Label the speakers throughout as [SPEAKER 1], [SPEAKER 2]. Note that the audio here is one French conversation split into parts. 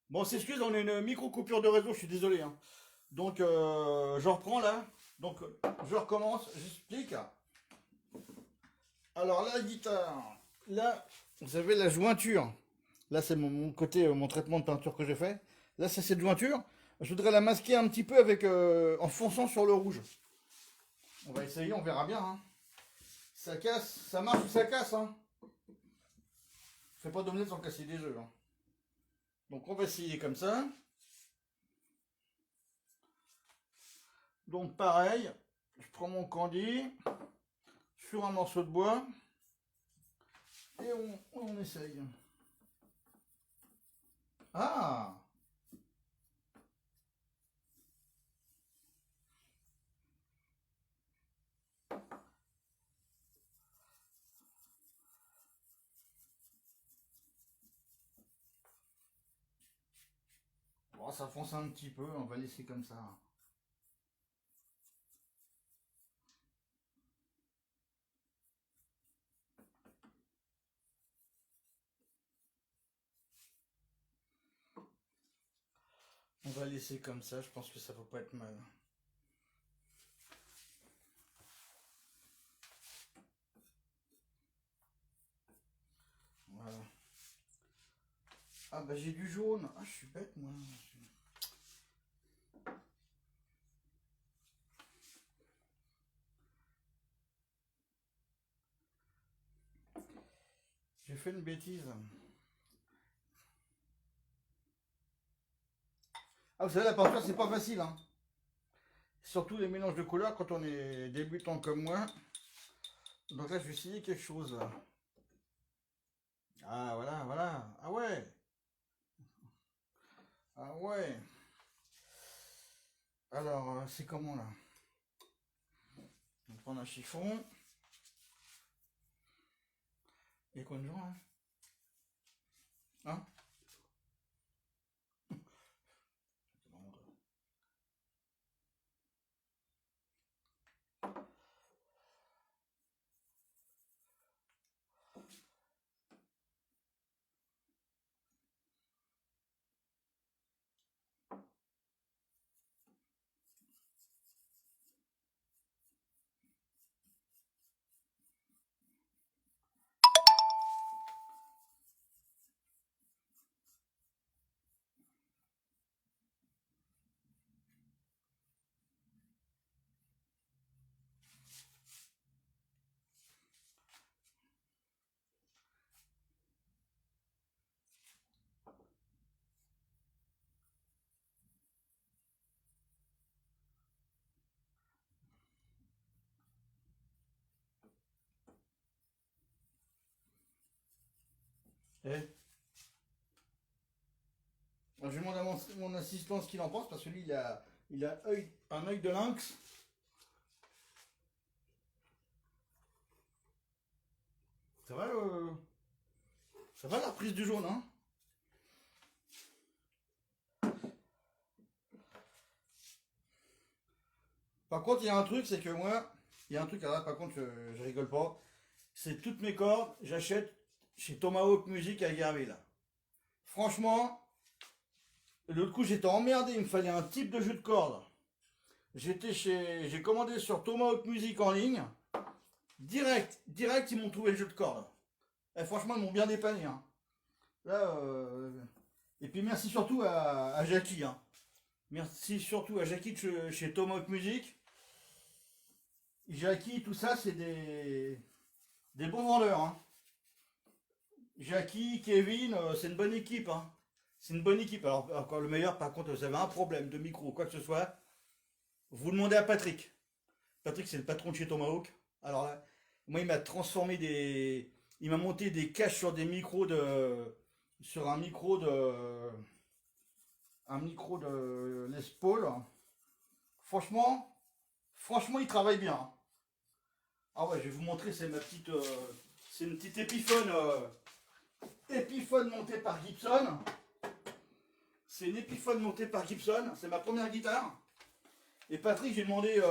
[SPEAKER 1] Bon, s'excuse, on a une micro coupure de réseau, je suis désolé, hein. Donc, je reprends là. Donc, je recommence, j'explique. Alors, la guitare, là, vous avez la jointure. Là, c'est mon côté, mon traitement de peinture que j'ai fait. Là, c'est cette jointure. Je voudrais la masquer un petit peu avec, en fonçant sur le rouge. On va essayer, on verra bien, hein. Ça casse, ça marche ou ça casse, hein. Fais pas d'omelette sans casser des œufs, hein. Donc, on va essayer comme ça. Donc, pareil, je prends mon candy sur un morceau de bois et on essaye. Ah! Bon, ça fonce un petit peu, on va laisser comme ça. On va laisser comme ça, je pense que ça va pas être mal. Voilà. Ah bah j'ai du jaune. Ah, je suis bête moi. J'ai fait une bêtise. Ah, vous savez, la peinture, c'est pas facile, hein. Surtout les mélanges de couleurs quand on est débutant comme moi. Donc là, je vais essayer quelque chose. Ah, voilà, voilà. Ah ouais. Ah ouais. Alors, c'est comment là? On va prendre un chiffon. Et quoi de genre, hein? Hein? Eh, je demande à mon assistant ce qu'il en pense parce que lui, il a un œil de lynx. Ça va, ça va la prise du jaune, hein? Par contre, il y a un truc, c'est que moi, il y a un truc, alors là, par contre, je rigole pas. C'est toutes mes cordes, j'achète chez Tomahawk Music à Guerville. Franchement, l'autre coup, j'étais emmerdé, il me fallait un type de jeu de cordes. J'ai commandé sur Tomahawk Music en ligne. Direct, ils m'ont trouvé le jeu de cordes. Et franchement, ils m'ont bien dépanné, hein. Là, et puis merci surtout à Jackie, hein. Merci surtout à Jackie de chez Tomahawk Music. Jackie, tout ça, c'est des bons vendeurs, hein. Jackie, Kevin, c'est une bonne équipe, hein. C'est une bonne équipe. Alors, encore le meilleur, par contre, vous avez un problème de micro ou quoi que ce soit, vous demandez à Patrick. Patrick, c'est le patron de chez Tomahawk. Alors là, moi, il m'a transformé des. Il m'a monté des caches sur des micros de. Sur un micro de. Un micro de Les Paul. Franchement, franchement, il travaille bien, hein. Ah ouais, je vais vous montrer, c'est ma petite. C'est une petite Epiphone. Epiphone montée par Gibson. C'est une Epiphone montée par Gibson. C'est ma première guitare. Et Patrick, j'ai demandé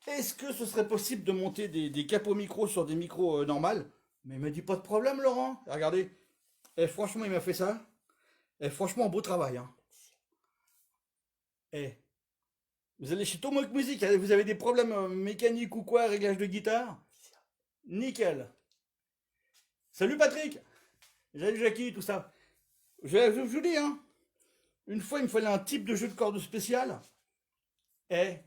[SPEAKER 1] est-ce que ce serait possible de monter des capots micros sur des micros normales. Mais il m'a dit pas de problème, Laurent. Et regardez. Et franchement, il m'a fait ça. Et franchement, beau travail. Hein. Eh, vous allez chez Tomahawk Music, vous avez des problèmes mécaniques ou quoi, réglage de guitare? Nickel. Salut Patrick. Salut Jackie, tout ça. Je vous dis, hein. Une fois, il me fallait un type de jeu de cordes spécial. Eh,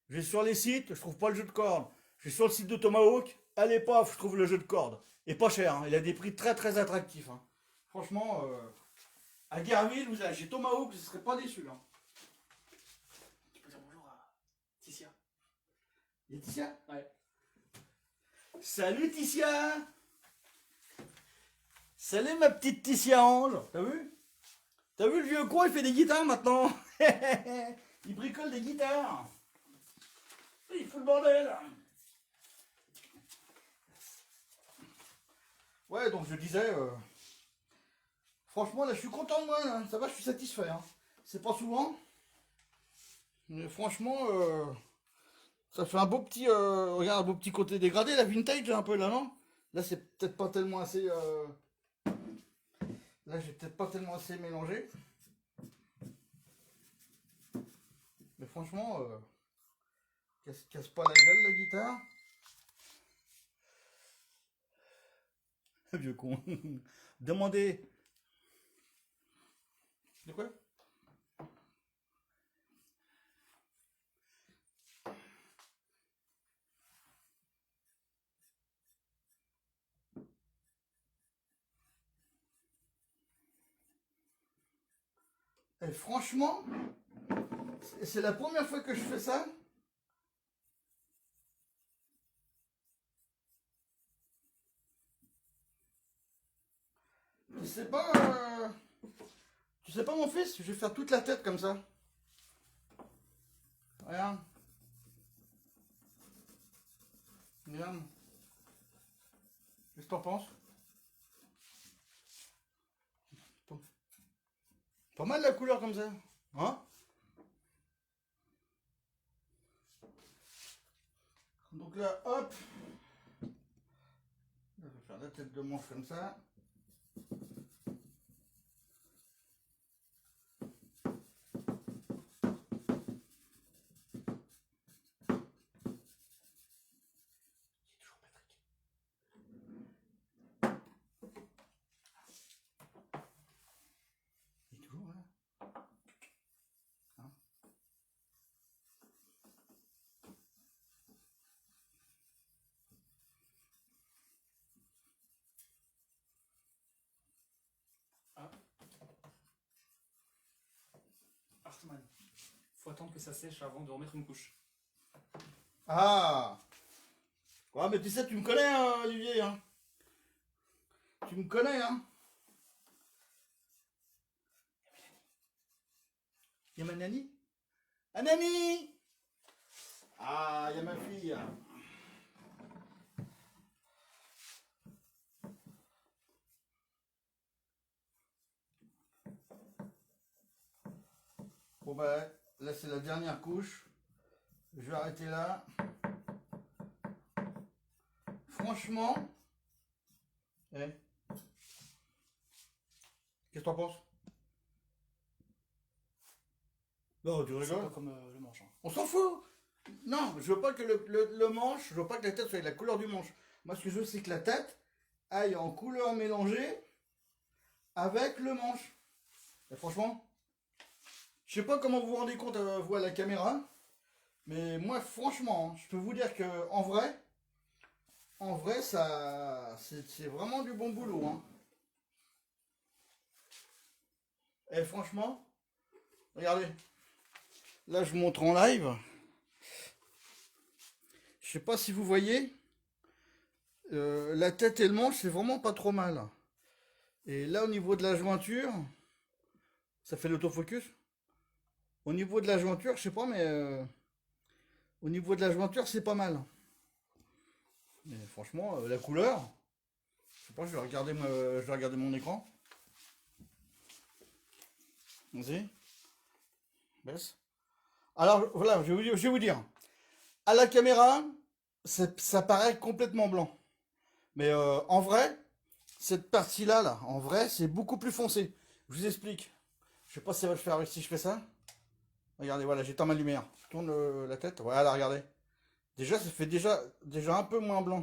[SPEAKER 1] je vais sur les sites, je trouve pas le jeu de cordes. Je vais sur le site de Tomahawk, allez paf, je trouve le jeu de cordes. Et pas cher, hein. Il a des prix très très attractifs. Hein. Franchement, à Guerville, vous allez chez Tomahawk, je ne serais pas déçu. Hein.
[SPEAKER 2] Tu peux dire bonjour à Ticia.
[SPEAKER 1] Et Ticia?
[SPEAKER 2] Ouais.
[SPEAKER 1] Salut Ticia. Salut ma petite Ticia Ange. T'as vu? T'as vu le vieux con, il fait des guitares maintenant. Il bricole des guitares. Il fout le bordel. Ouais, donc je disais, franchement là je suis content de moi, là. Ça va, je suis satisfait. Hein. C'est pas souvent. Mais franchement, ça fait un beau petit, regarde, un beau petit côté dégradé, la vintage un peu là, non? Là c'est peut-être pas tellement assez, là j'ai peut-être pas tellement assez mélangé. Mais franchement, casse pas la gueule la guitare. Vieux con. Demandez. De quoi? Et franchement, c'est la première fois que je fais ça. Tu sais pas, tu sais pas mon fils, je vais faire toute la tête comme ça. Regarde. Regarde. Qu'est-ce que t'en penses? Pas mal la couleur comme ça. Hein? Donc là, hop. Je vais faire la tête de manche comme ça.
[SPEAKER 2] Hartmann. Faut attendre que ça sèche avant de remettre une couche.
[SPEAKER 1] Ah! Ouais, mais tu sais, tu me connais, hein, Olivier, hein? Tu me connais, hein? Y'a ma Nani? Ah, Nani! Ah, y'a ma fille. Bon, bah, là, c'est la dernière couche. Je vais arrêter là. Franchement, eh, qu'est-ce que t'en penses? Non, tu
[SPEAKER 2] C'est
[SPEAKER 1] rigoles?
[SPEAKER 2] pas comme le manche. Hein.
[SPEAKER 1] On s'en fout! Non, je veux pas que le manche, je veux pas que la tête soit de la couleur du manche. Moi, ce que je veux, c'est que la tête aille en couleur mélangée avec le manche. Et franchement, je sais pas comment vous vous rendez compte, vous, à la caméra, mais moi, franchement, hein, je peux vous dire que en vrai, ça, c'est vraiment du bon boulot. Hein. Et franchement, regardez, là, je vous montre en live. Je sais pas si vous voyez, la tête et le manche, c'est vraiment pas trop mal. Et là, au niveau de la jointure, ça fait l'autofocus. Au niveau de la jointure, je sais pas, mais au niveau de la jointure, c'est pas mal. Mais franchement, la couleur, je sais pas, je vais regarder mon écran. Vas-y. Baisse. Alors, voilà, je vais vous dire. À la caméra, ça paraît complètement blanc. Mais en vrai, cette partie-là, là, en vrai, c'est beaucoup plus foncé. Je vous explique. Je sais pas si ça va le faire si je fais ça. Regardez, voilà, j'éteins ma lumière. Je tourne la tête. Voilà, regardez. Déjà, ça fait déjà un peu moins blanc.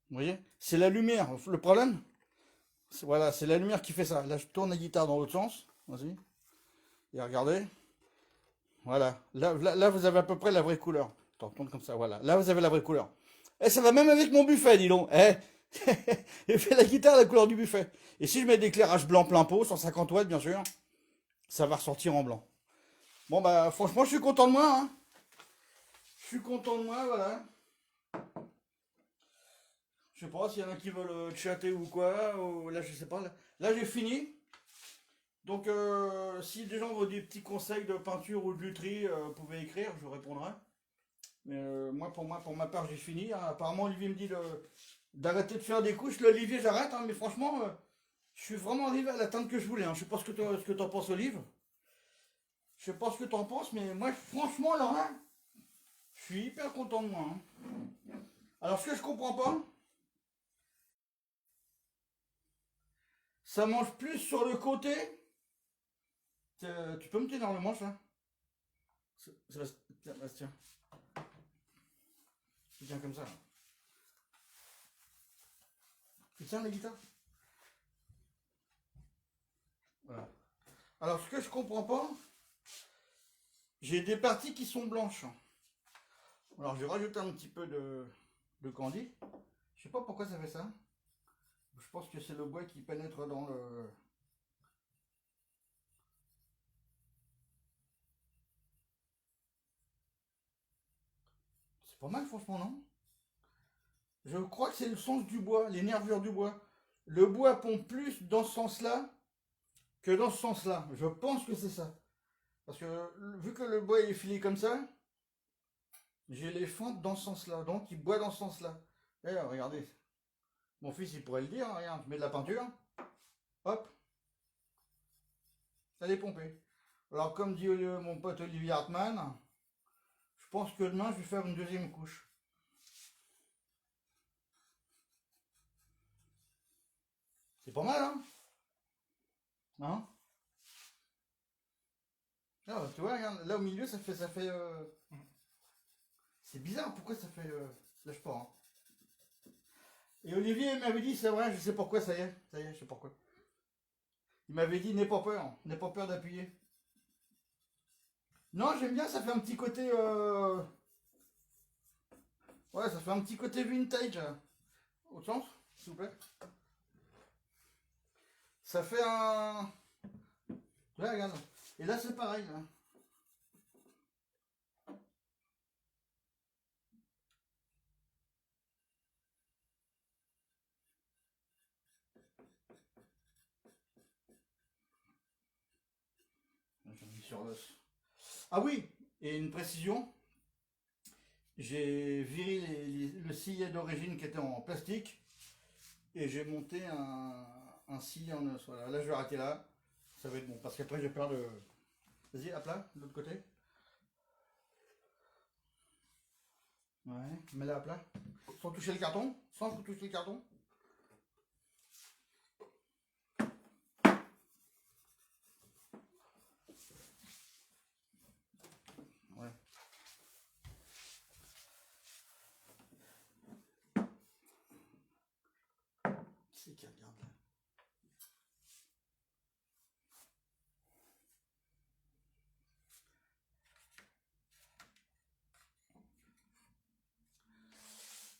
[SPEAKER 1] Vous voyez? C'est la lumière. Le problème, voilà, c'est la lumière qui fait ça. Là, je tourne la guitare dans l'autre sens. Vas-y. Et regardez. Voilà. Là, vous avez à peu près la vraie couleur. Attends, tourne comme ça. Voilà. Là, vous avez la vraie couleur. Et ça va même avec mon buffet, dis donc. Eh, j'ai fait la guitare à la couleur du buffet. Et si je mets de l'éclairage blanc plein pot, 150 watts, bien sûr, ça va ressortir en blanc. Bon, bah, franchement, je suis content de moi, hein. Je suis content de moi, voilà. Je sais pas s'il y en a qui veulent chatter ou quoi. Ou là, je sais pas. Là, j'ai fini. Donc, si des gens veulent des petits conseils de peinture ou de lutherie, vous pouvez écrire, je vous répondrai. Mais pour ma part, j'ai fini, hein. Apparemment, Olivier me dit d'arrêter de faire des couches. L'Olivier, j'arrête, hein, mais franchement, je suis vraiment arrivé à la teinte que je voulais, hein. Je sais pas ce que t'en penses, Olive. Je sais pas ce que t'en penses, mais moi, franchement, Laurent, je suis hyper content de moi, hein. Alors, ce que je comprends pas, ça mange plus sur le côté. Tu peux me tenir dans le manche, là? Tiens, tu tiens comme ça, là. Tu tiens la guitare? Voilà. Alors, ce que je comprends pas, j'ai des parties qui sont blanches. Alors, je vais rajouter un petit peu de candy. Je sais pas pourquoi ça fait ça. Je pense que c'est le bois qui pénètre dans le... C'est pas mal, franchement, non? Je crois que c'est le sens du bois, les nervures du bois. Le bois pompe plus dans ce sens-là que dans ce sens-là. Je pense que c'est ça. Parce que vu que le bois est filé comme ça, j'ai les fentes dans ce sens-là. Donc il boit dans ce sens-là. D'ailleurs, regardez. Mon fils, il pourrait le dire. Hein, regarde, je mets de la peinture. Hop. Elle est pompée. Alors, comme dit mon pote Olivier Hartmann, je pense que demain, je vais faire une deuxième couche. C'est pas mal, hein? Hein? Ah, tu vois, regarde, là au milieu, ça fait. C'est bizarre, pourquoi ça fait. Lâche pas, hein. Et Olivier m'avait dit, c'est vrai, je sais pourquoi, ça y est, je sais pourquoi. Il m'avait dit, n'aie pas peur d'appuyer. Non, j'aime bien, ça fait un petit côté. Ouais, ça fait un petit côté vintage. Au sens, s'il vous plaît. Ça fait un. Ouais, regarde. Et là, c'est pareil, là. J'en ai mis sur l'os. Ah oui, et une précision. J'ai viré le sillet d'origine qui était en plastique et j'ai monté un sillet en os. Voilà, là je vais arrêter là. Ça va être bon parce qu'après j'ai peur de. Vas-y, hop là, de l'autre côté. Ouais, mets-la à plat. Sans toucher le carton. Sans toucher le carton. Ouais. C'est qui regarde là.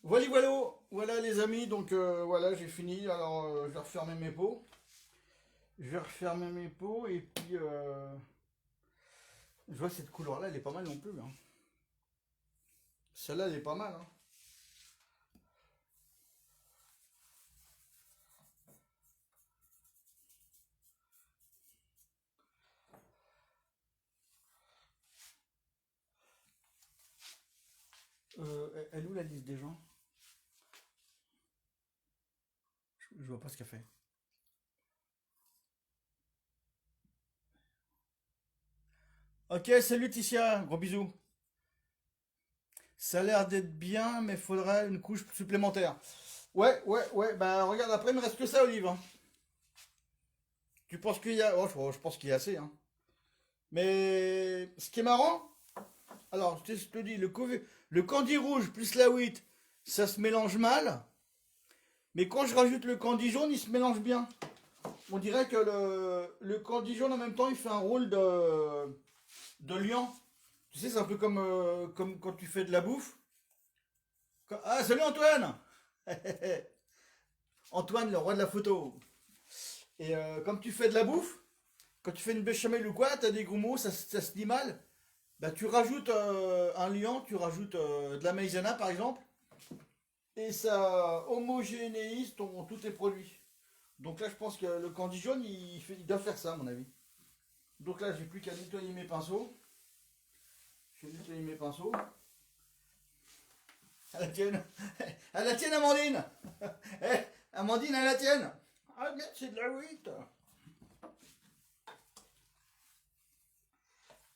[SPEAKER 1] Voilà, voilà, voilà les amis, donc voilà, j'ai fini. Alors je vais refermer mes pots. Je vais refermer mes pots et puis je vois cette couleur là, elle est pas mal non plus, hein. Celle-là, elle est pas mal, hein. Elle est où la liste des gens? Je vois pas ce qu'elle fait. Ok, salut Ticia, gros bisous. Ça a l'air d'être bien, mais faudrait une couche supplémentaire. Ouais, bah regarde, après il me reste que ça, Olive, hein. Tu penses qu'il y a... Oh, je pense qu'il y a assez, hein. Mais ce qui est marrant, alors je te dis, le candy rouge plus la wheat, ça se mélange mal. Mais quand je rajoute le candy jaune, il se mélange bien. On dirait que le candy jaune en même temps, il fait un rôle de liant. Tu sais, c'est un peu comme quand tu fais de la bouffe. Ah, salut Antoine! Antoine, le roi de la photo. Et comme tu fais de la bouffe, quand tu fais une béchamel ou quoi, t'as des grumeaux, ça se dit mal. Bah, tu rajoutes un liant, tu rajoutes de la maïzena par exemple, et ça homogénéise tous tes produits. Donc là, je pense que le candy jaune, il doit faire ça, à mon avis. Donc là, j'ai plus qu'à nettoyer mes pinceaux. Je vais nettoyer mes pinceaux. À la tienne. À la tienne, Amandine. Eh, Amandine, à la tienne. Ah, merde, c'est de la wheat.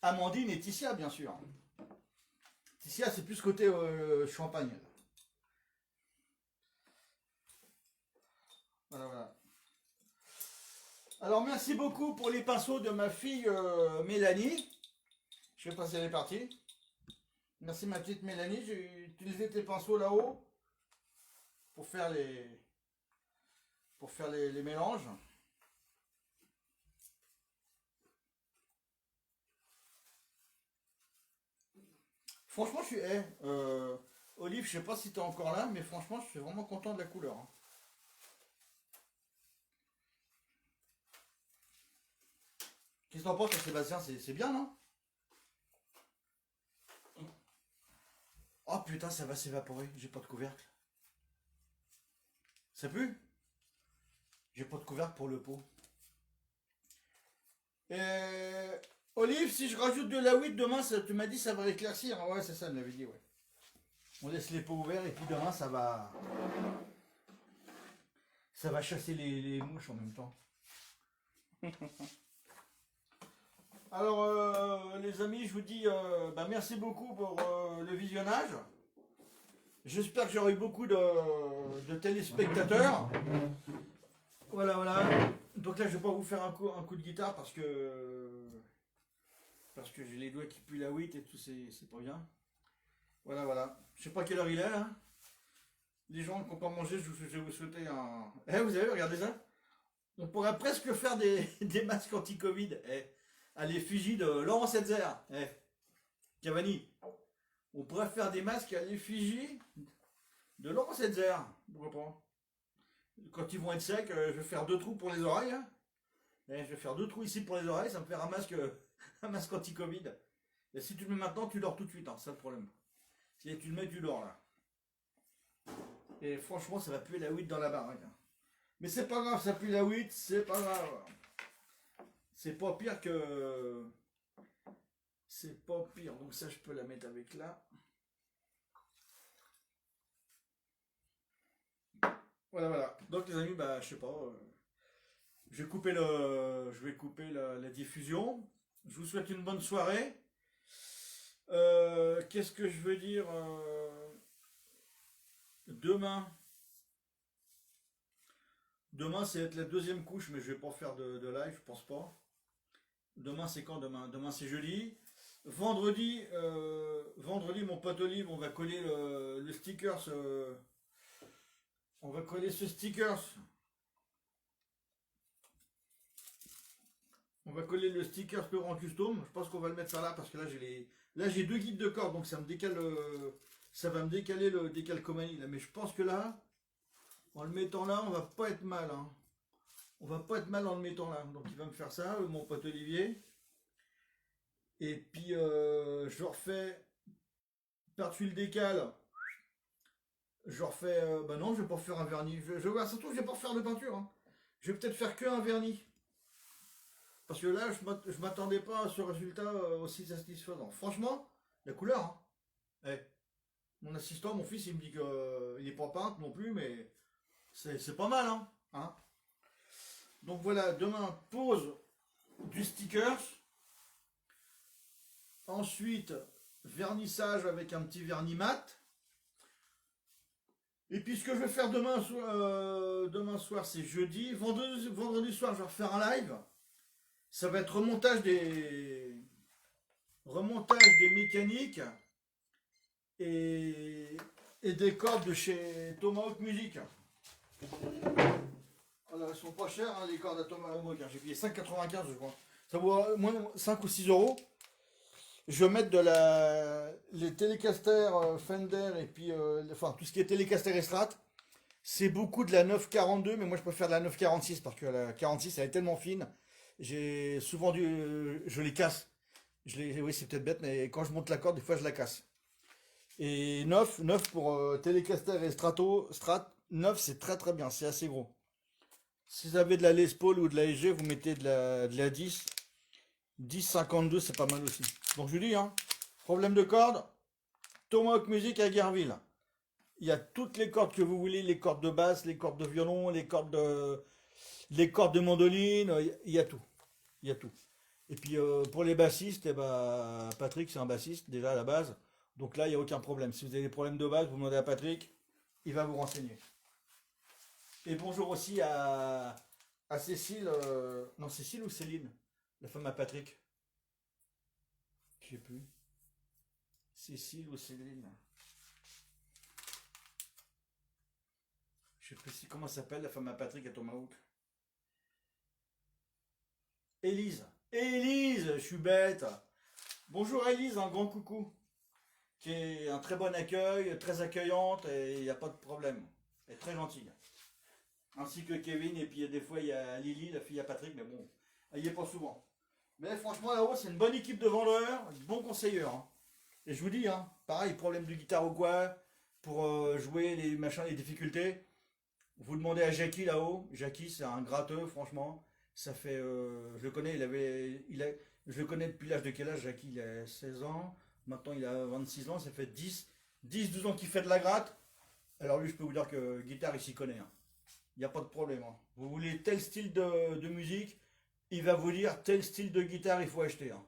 [SPEAKER 1] Amandine et Tissia, bien sûr. Tissia, c'est plus côté champagne. Voilà, voilà. Alors, merci beaucoup pour les pinceaux de ma fille Mélanie. Je vais passer les parties. Merci ma petite Mélanie. J'ai utilisé tes pinceaux là-haut pour faire les mélanges. Franchement, je suis. Olive, je sais pas si tu es encore là, mais franchement, je suis vraiment content de la couleur, hein. Qu'est-ce que t'en penses, Sébastien? C'est bien, non? Oh putain, ça va s'évaporer. J'ai pas de couvercle. Ça pue? J'ai pas de couvercle pour le pot. Euh, Olive, si je rajoute de la huile demain, tu m'as dit ça va l'éclaircir. Ouais, c'est ça, elle m'avait dit, ouais. On laisse les pots ouverts et puis demain, ça va chasser les mouches en même temps. Alors, les amis, je vous dis merci beaucoup pour le visionnage. J'espère que j'aurai beaucoup de téléspectateurs. Voilà, voilà. Donc là, je vais pas vous faire un coup de guitare parce que j'ai les doigts qui puent la wheat et tout, c'est pas bien. Voilà, voilà. Je sais pas quelle heure il est là. Les gens qui n'ont pas mangé, je vais vous souhaiter un. Eh, vous avez regardé ça? On pourrait presque faire des masques anti-Covid. À l'effigie de Laurent Setzer. Cavani. On pourrait faire des masques à l'effigie de Laurent Setzer. Pourquoi pas? Quand ils vont être secs, je vais faire 2 trous pour les oreilles, hein. Je vais faire 2 trous ici pour les oreilles, ça me fait un masque anti-Covid. Et si tu le mets maintenant, tu dors tout de suite, hein, c'est ça le problème. Si tu le mets, tu dors là. Et franchement, ça va puer la weed dans la baraque, hein. Mais c'est pas grave, ça pue la weed, c'est pas grave. C'est pas pire que. C'est pas pire, donc ça je peux la mettre avec là. Voilà, voilà. Donc les amis, je sais pas. Je vais couper la diffusion. Je vous souhaite une bonne soirée. Qu'est-ce que je veux dire demain, c'est être la deuxième couche, mais je vais pas faire de live, je pense pas. Demain, c'est quand demain? Demain, c'est jeudi. Vendredi, mon pote Olive, on va coller le stickers. On va coller ce stickers. On va coller le sticker Laurent Custom. Je pense qu'on va le mettre ça là parce que là j'ai 2 guides de corde, donc ça va me décaler le décalcomanie là. Mais je pense que là, en le mettant là, on va pas être mal, hein. On va pas être mal en le mettant là. Donc il va me faire ça, mon pote Olivier. Et puis je refais par-dessus le décal. Je refais. Non, je vais pas faire un vernis. Surtout, je vais pas refaire de peinture, hein. Je vais peut-être faire que un vernis. Parce que là, je m'attendais pas à ce résultat aussi satisfaisant. Franchement, la couleur, hein. Mon assistant, mon fils, il me dit qu'il n'est pas peintre non plus, mais c'est pas mal, hein. Donc voilà, demain, pose du stickers. Ensuite, vernissage avec un petit vernis mat. Et puis ce que je vais faire demain soir, c'est jeudi. Vendredi soir, je vais refaire un live. Ça va être remontage des mécaniques et, et des cordes de chez Tomahawk Music. Alors, elles sont pas chères, hein, les cordes à Tomahawk. J'ai payé 5,95 je crois. Ça vaut moins 5 ou 6 euros. Je vais mettre les Telecaster Fender et puis enfin tout ce qui est Telecaster et Strat. C'est beaucoup de la 942, mais moi je préfère de la 946 parce que la 46 elle est tellement fine. J'ai souvent je les casse. Oui, c'est peut-être bête, mais quand je monte la corde, des fois je la casse. Et 9 pour Telecaster et Strat, 9 c'est très très bien, c'est assez gros. Si vous avez de la Les Paul ou de la SG, vous mettez de la 10. 10,52 c'est pas mal aussi. Donc je vous dis, hein, problème de corde, Tomahawk Music à Guerville. Il y a toutes les cordes que vous voulez, les cordes de basse, les cordes de violon, les cordes de mandoline, il y a tout. Il y a tout. Et puis pour les bassistes, eh ben, Patrick c'est un bassiste déjà à la base. Donc là, il n'y a aucun problème. Si vous avez des problèmes de base, vous demandez à Patrick, il va vous renseigner. Et bonjour aussi à Cécile, non Cécile ou Céline, la femme à Patrick. Je sais plus. Cécile ou Céline. Je sais plus comment s'appelle la femme à Patrick à Tomahawk. Élise. Élise, je suis bête. Bonjour Élise, un grand coucou. Qui est un très bon accueil, très accueillante et il n'y a pas de problème. Elle est très gentille. Ainsi que Kevin et puis des fois il y a Lily, la fille à Patrick, mais bon, elle y est pas souvent. Mais franchement là-haut c'est une bonne équipe de vendeurs, bons conseillers. Hein. Et je vous dis, hein, pareil, problème de guitare ou quoi, pour jouer les machins, les difficultés, vous demandez à Jackie là-haut. Jackie c'est un gratteux, franchement. Ça fait, je le connais, je le connais depuis l'âge de quel âge Jackie? Il a 16 ans, maintenant il a 26 ans, ça fait 12 ans qu'il fait de la gratte. Alors lui je peux vous dire que guitare il s'y connaît. Hein. Il n'y a pas de problème. Hein. Vous voulez tel style de musique, il va vous dire tel style de guitare il faut acheter. Hein.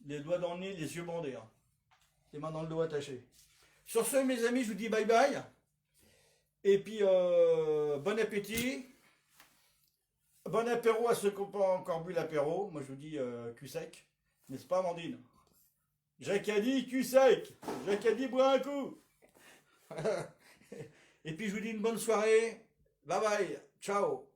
[SPEAKER 1] Les doigts dans le nez, les yeux bandés. Hein. Les mains dans le dos attachées. Sur ce, mes amis, je vous dis bye bye. Et puis, bon appétit. Bon apéro à ceux qui n'ont pas encore bu l'apéro. Moi, je vous dis cul sec. N'est-ce pas, Amandine? Jacques a dit cul sec. Jacques a dit bois un coup. Et puis, je vous dis une bonne soirée. Bye bye. Ciao.